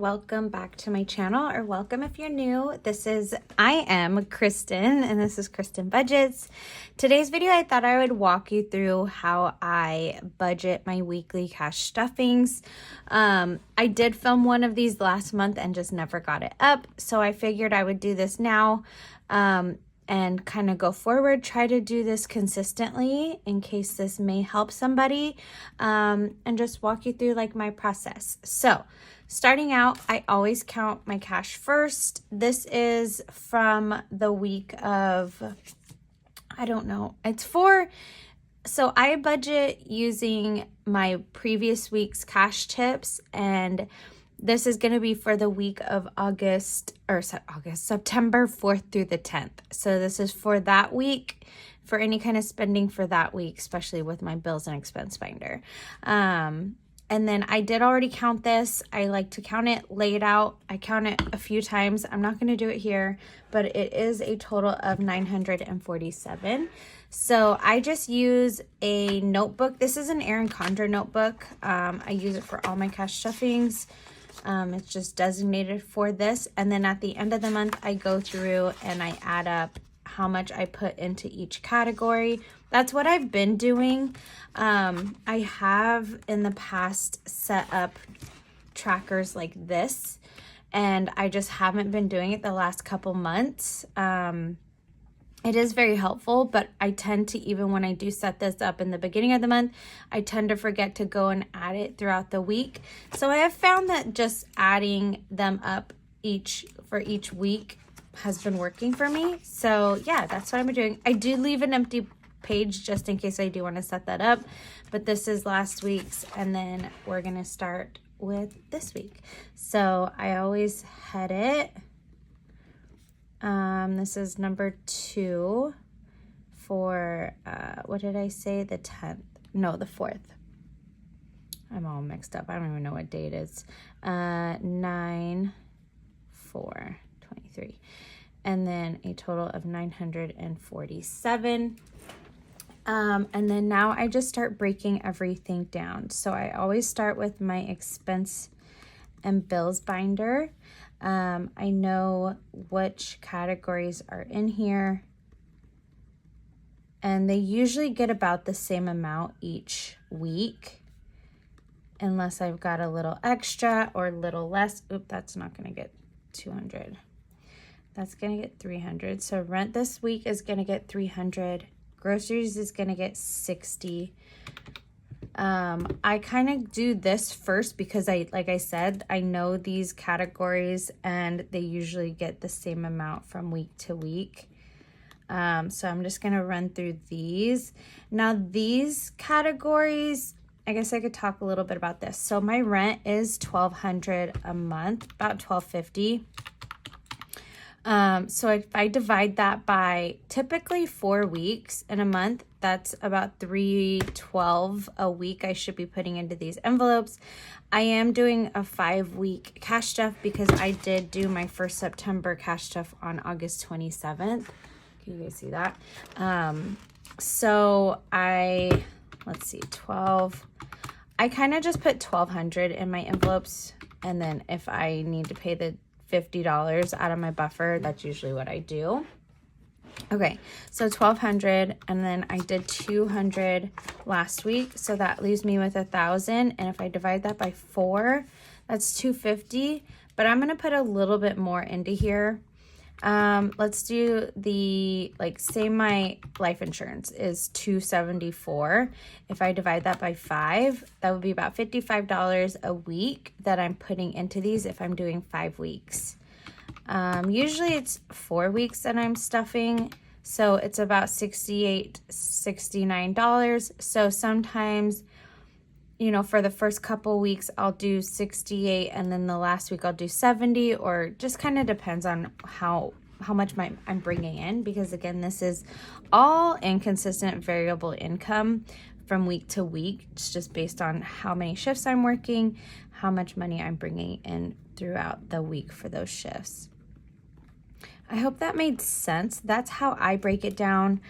welcome back to my channel, or welcome if you're new. I am Kristen, and this is Kristen Budgets. Today's video, I thought I would walk you through how I budget my weekly cash stuffings. I did film one of these last month and just never got it up, so I figured I would do this now. And kind of go forward, try to do this consistently in case this may help somebody, and just walk you through like my process. So starting out, I always count my cash first. This is from the week of, I don't know, so I budget using my previous week's cash tips, and this is going to be for the week of September 4th through the 10th. So this is for that week, for any kind of spending for that week, especially with my bills and expense binder. And then I did already count this. I like to count it laid out. I count it a few times. I'm not going to do it here, but it is a total of 947. So I just use a notebook. This is an Erin Condren notebook. I use it for all my cash stuffings. It's just designated for this. And then at the end of the month, I go through and I add up how much I put into each category. That's what I've been doing. I have in the past set up trackers like this, and I just haven't been doing it the last couple months. It is very helpful, but I tend to, even when I do set this up in the beginning of the month, I tend to forget to go and add it throughout the week. So I have found that just adding them up for each week has been working for me. So yeah, that's what I'm doing. I do leave an empty page just in case I do want to set that up, but this is last week's, and then we're going to start with this week. So I always head it. This is number 2 for, what did I say? The 10th? No, the 4th. I'm all mixed up. I don't even know what date it is. 9/4/23. And then a total of 947. And then now I just start breaking everything down. So I always start with my expense and bills binder. I know which categories are in here, and they usually get about the same amount each week, unless I've got a little extra or a little less. Oop, that's not going to get 200. That's going to get 300. So rent this week is going to get 300. Groceries is going to get 60. I kind of do this first because like I said, I know these categories and they usually get the same amount from week to week. So I'm just going to run through these. Now these categories, I guess I could talk a little bit about this. So my rent is $1,200 a month, about $1,250. So if I divide that by typically 4 weeks in a month, that's about $312 a week I should be putting into these envelopes. I am doing a 5-week cash stuff because I did do my first September cash stuff on August 27th. Can you guys see that? So let's see, 12. I kind of just put $1,200 in my envelopes, and then if I need to pay the $50 out of my buffer, that's usually what I do. Okay, so $1,200, and then I did $200 last week, so that leaves me with $1,000. And if I divide that by 4, that's $250. But I'm gonna put a little bit more into here. Let's do say my life insurance is $274. If I divide that by 5, that would be about $55 a week that I'm putting into these if I'm doing 5 weeks. Usually it's 4 weeks that I'm stuffing, so it's about $68, $69. So sometimes, you know, for the first couple weeks, I'll do 68, and then the last week I'll do 70, or just kind of depends on how much I'm bringing in, because again, this is all inconsistent variable income from week to week. It's just based on how many shifts I'm working, how much money I'm bringing in throughout the week for those shifts. I hope that made sense. That's how I break it down.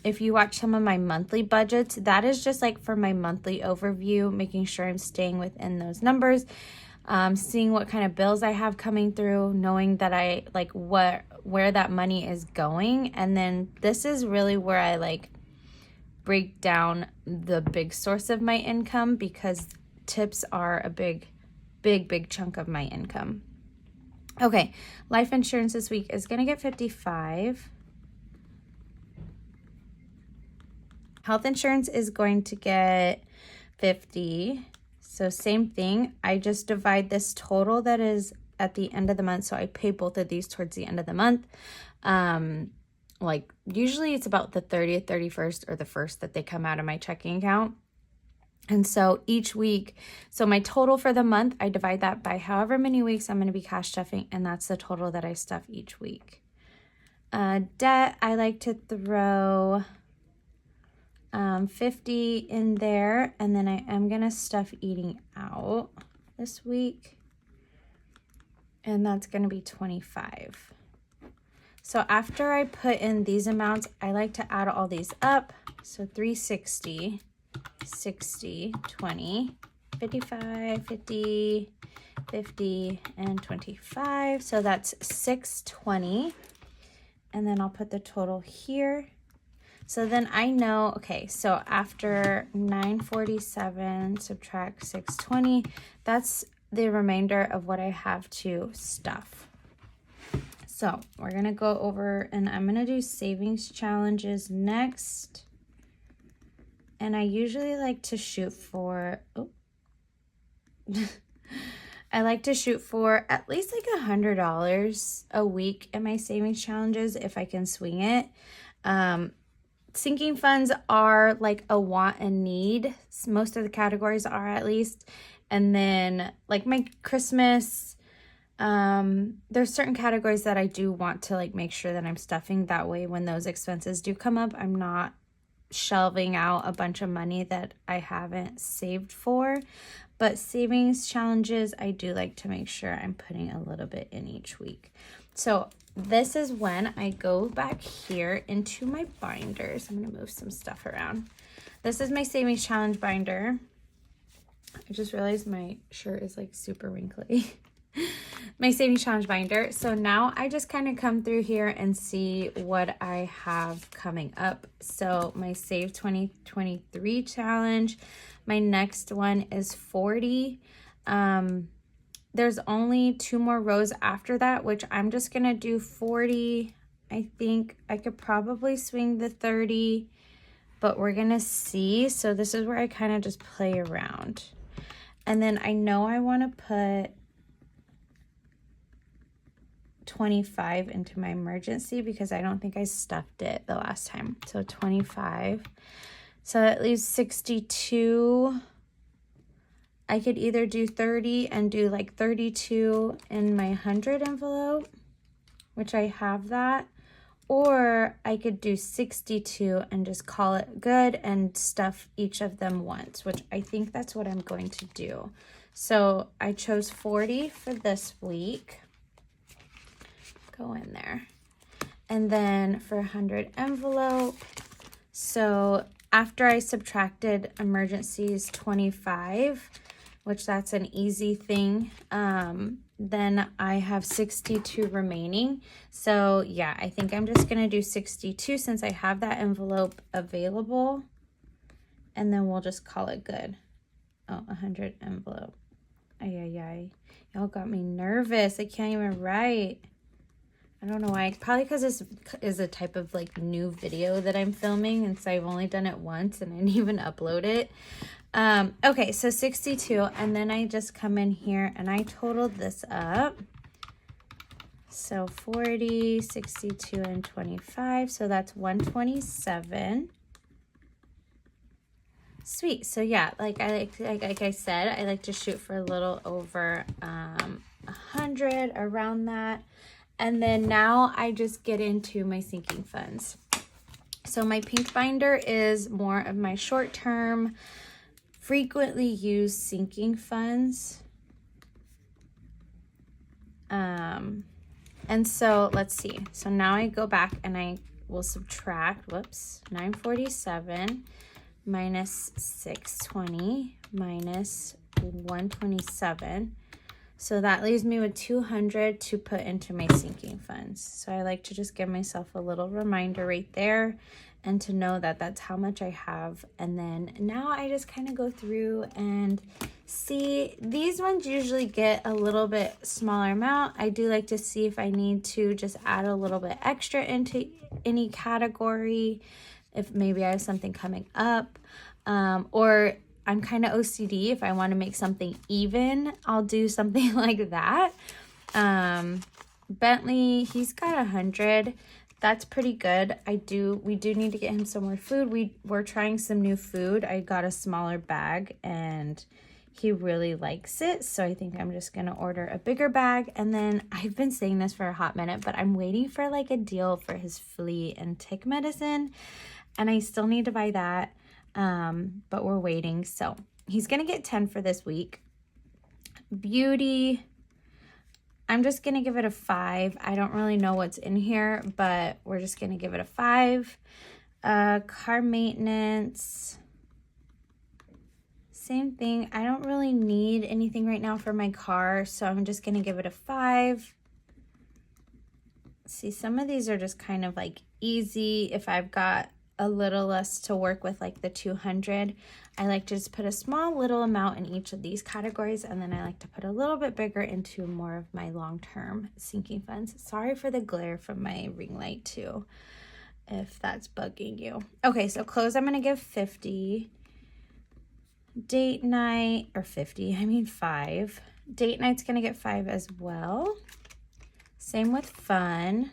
If you watch some of my monthly budgets, that is just like for my monthly overview, making sure I'm staying within those numbers. seeing what kind of bills I have coming through, knowing that I like where that money is going. And then this is really where I like break down the big source of my income, because tips are a big chunk of my income. Okay, life insurance this week is gonna get 55. Health insurance is going to get 50. So same thing, I just divide this total that is at the end of the month. So I pay both of these towards the end of the month. Like usually it's about the 30th, 31st, or the 1st that they come out of my checking account. And so each week, so my total for the month, I divide that by however many weeks I'm going to be cash stuffing, and that's the total that I stuff each week. Debt, I like to throw 50 in there, and then I am going to stuff eating out this week, and that's going to be 25. So after I put in these amounts, I like to add all these up. So 360, 60, 20, 55, 50, 50, and 25. So that's 620. And then I'll put the total here. So then I know, okay, so after 947 subtract 620, that's the remainder of what I have to stuff. So we're going to go over, and I'm going to do savings challenges next. And I usually like to shoot for, I like to shoot for at least like $100 a week in my savings challenges if I can swing it. Sinking funds are like a want and need. Most of the categories are, at least. And then like my Christmas, there's certain categories that I do want to like make sure that I'm stuffing. That way when those expenses do come up, I'm not shelving out a bunch of money that I haven't saved for. But savings challenges, I do like to make sure I'm putting a little bit in each week. So this is when I go back here into my binders. I'm going to move some stuff around. This is my savings challenge binder. I just realized my shirt is like super wrinkly. My savings challenge binder. So now I just kind of come through here and see what I have coming up. So my Save 2023 challenge, my next one is 40. There's only 2 more rows after that, which I'm just gonna do 40. I think I could probably swing the 30, but we're gonna see. So this is where I kind of just play around. And then I know I want to put 25 into my emergency because I don't think I stuffed it the last time. So 25. So that leaves 62. I could either do 30 and do like 32 in my 100 envelope, which I have that, or I could do 62 and just call it good and stuff each of them once, which I think that's what I'm going to do. So I chose 40 for this week. Go in there. And then for 100 envelope, so after I subtracted emergencies 25, which that's an easy thing, then I have 62 remaining. So yeah, I think I'm just gonna do 62 since I have that envelope available, and then we'll just call it good. Oh, 100 envelope. Ay. Y'all got me nervous. I can't even write. I don't know why. Probably because this is a type of like new video that I'm filming, and so I've only done it once and I didn't even upload it. Okay, so 62, and then I just come in here and I totaled this up. So 40, 62, and 25, so that's 127. Sweet. So yeah, like I said, I like to shoot for a little over 100, around that. And then now I just get into my sinking funds. So my pink binder is more of my short-term, frequently used sinking funds. And so let's see. So now I go back and I will subtract, 947 minus 620 minus 127. So that leaves me with 200 to put into my sinking funds. So I like to just give myself a little reminder right there and to know that that's how much I have. And then now I just kind of go through and see. These ones usually get a little bit smaller amount. I do like to see if I need to just add a little bit extra into any category, if maybe I have something coming up, or I'm kind of OCD. If I want to make something even, I'll do something like that. Bentley, he's got 100. That's pretty good. We do need to get him some more food. We're trying some new food. I got a smaller bag and he really likes it. So I think I'm just going to order a bigger bag. And then I've been saying this for a hot minute, but I'm waiting for like a deal for his flea and tick medicine. And I still need to buy that. But we're waiting. So he's going to get 10 for this week. Beauty, I'm just going to give it a 5. I don't really know what's in here, but we're just going to give it a 5. Car maintenance, same thing. I don't really need anything right now for my car, so I'm just going to give it a 5. See, some of these are just kind of like easy. If I've got a little less to work with, like the 200, I like to just put a small little amount in each of these categories, and then I like to put a little bit bigger into more of my long-term sinking funds. Sorry for the glare from my ring light too, if that's bugging you. Okay, so clothes I'm gonna give 50. Date night, or 50, I mean 5. Date night's gonna get 5 as well. Same with fun.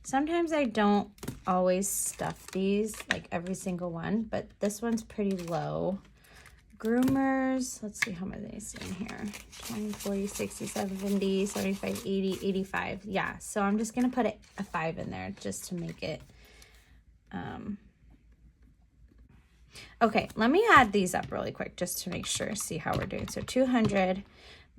Sometimes I don't always stuff these, like every single one, but this one's pretty low. Groomers, let's see how much they see in here. 20, 40, 60, 70, 75, 80, 85. Yeah, so I'm just going to put a 5 in there just to make it. Okay, let me add these up really quick just to make sure, see how we're doing. So 200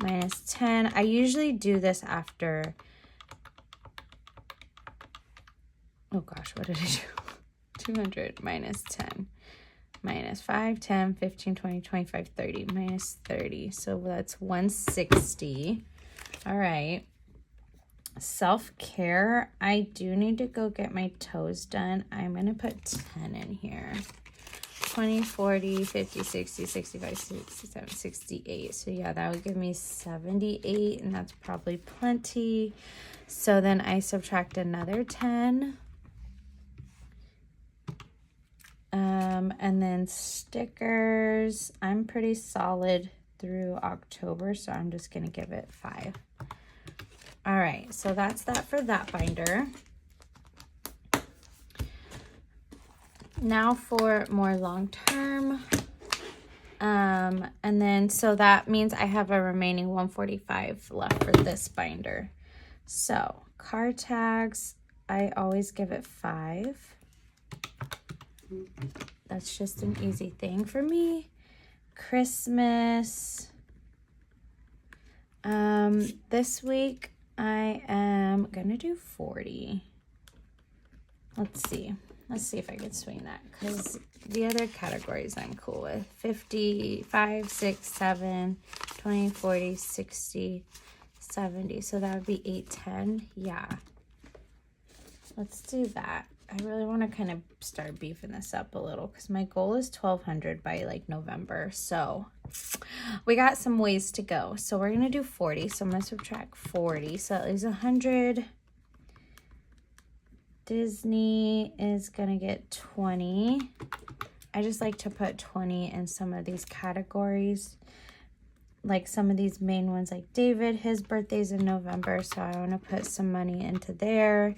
minus 10. I usually do this after... Oh gosh, what did I do? 200 minus 10 minus 5, 10, 15, 20, 25, 30 minus 30. So that's 160. All right. Self-care. I do need to go get my toes done. I'm going to put 10 in here. 20, 40, 50, 60, 65, 67, 68. So yeah, that would give me 78, and that's probably plenty. So then I subtract another 10. And then stickers, I'm pretty solid through October, so I'm just going to give it 5. All right, so that's that for that binder. Now for more long-term. And then, so that means I have a remaining 145 left for this binder. So car tags, I always give it 5. That's just an easy thing for me. Christmas. This week I am gonna do 40. Let's see if I can swing that, because the other categories I'm cool with. 50, 5, 6, 7, 20, 40, 60, 70. So that would be 8, 10. Yeah. Let's do that. I really want to kind of start beefing this up a little, because my goal is 1,200 by like November. So we got some ways to go. So we're going to do 40. So I'm going to subtract 40. So that leaves 100. Disney is going to get 20. I just like to put 20 in some of these categories. Like some of these main ones, like David, his birthday's in November. So I want to put some money into there.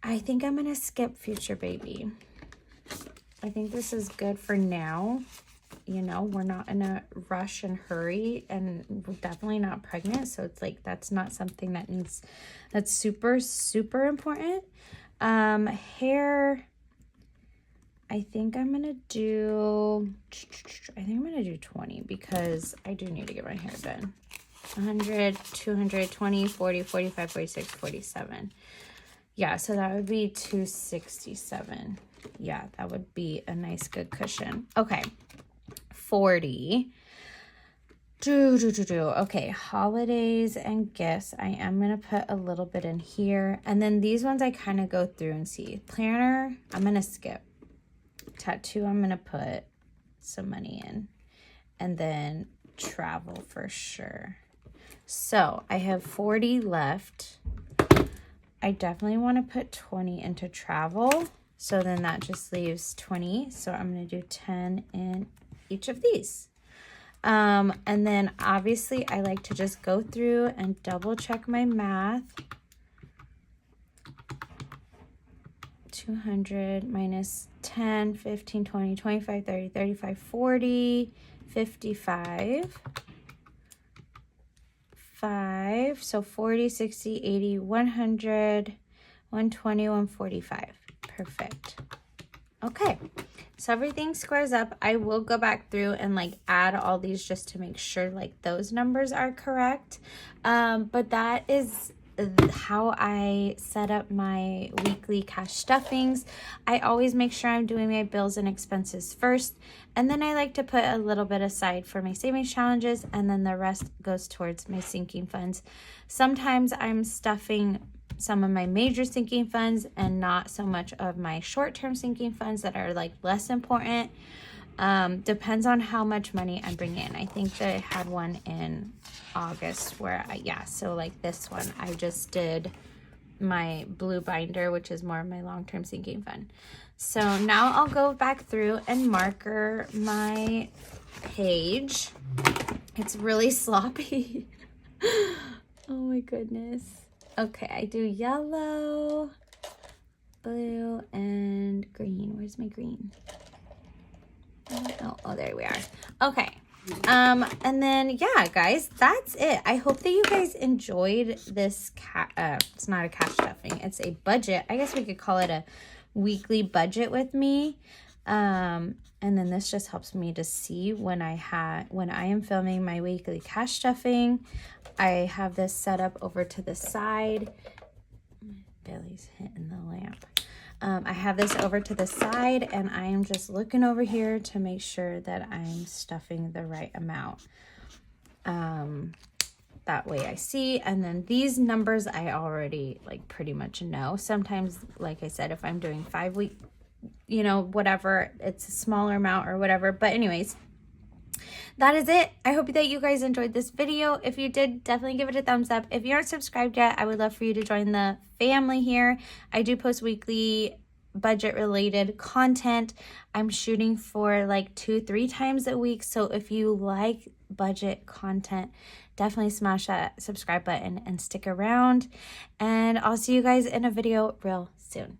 I think I'm going to skip Future Baby. I think this is good for now. You know, we're not in a rush and hurry, and we're definitely not pregnant. So it's like, that's not something that needs, that's super, super important. Hair, I think I'm going to do 20, because I do need to get my hair done. 100, 200, 20, 40, 45, 46, 47. Yeah, so that would be 267. Yeah, that would be a nice, good cushion. Okay, 40. Okay, holidays and gifts. I am going to put a little bit in here. And then these ones I kind of go through and see. Planner, I'm going to skip. Tattoo, I'm going to put some money in. And then travel for sure. So I have 40 left. I definitely want to put 20 into travel. So then that just leaves 20. So I'm going to do 10 in each of these. And then obviously I like to just go through and double check my math. 200 minus 10, 15, 20, 25, 30, 35, 40, 55, 5. So 40, 60, 80, 100, 120, 145. Perfect. Okay. So everything squares up. I will go back through and like add all these just to make sure like those numbers are correct. But that is how I set up my weekly cash stuffings. I always make sure I'm doing my bills and expenses first. And then I like to put a little bit aside for my savings challenges. And then the rest goes towards my sinking funds. Sometimes I'm stuffing some of my major sinking funds and not so much of my short-term sinking funds that are like less important. Depends on how much money I'm bringing in. I think that I had one in August where so like this one, I just did my blue binder, which is more of my long-term sinking fund. So now I'll go back through and marker my page. It's really sloppy. Oh my goodness. Okay, I do yellow, blue, and green. Where's my green? Oh, there we are. Okay. And then, yeah, guys, that's it. I hope that you guys enjoyed this. It's not a cash stuffing. It's a budget. I guess we could call it a weekly budget with me. And then this just helps me to see when I am filming my weekly cash stuffing. I have this set up over to the side. My belly's hitting the lamp. I have this over to the side and I am just looking over here to make sure that I'm stuffing the right amount. That way I see. And then these numbers I already like pretty much know. Sometimes, like I said, if I'm doing 5 week, whatever, it's a smaller amount or whatever. But anyways, that is it. I hope that you guys enjoyed this video. If you did, definitely give it a thumbs up. If you aren't subscribed yet, I would love for you to join the family here. I do post weekly budget related content. I'm shooting for like 2-3 times a week. So if you like budget content, definitely smash that subscribe button and stick around. And I'll see you guys in a video real soon.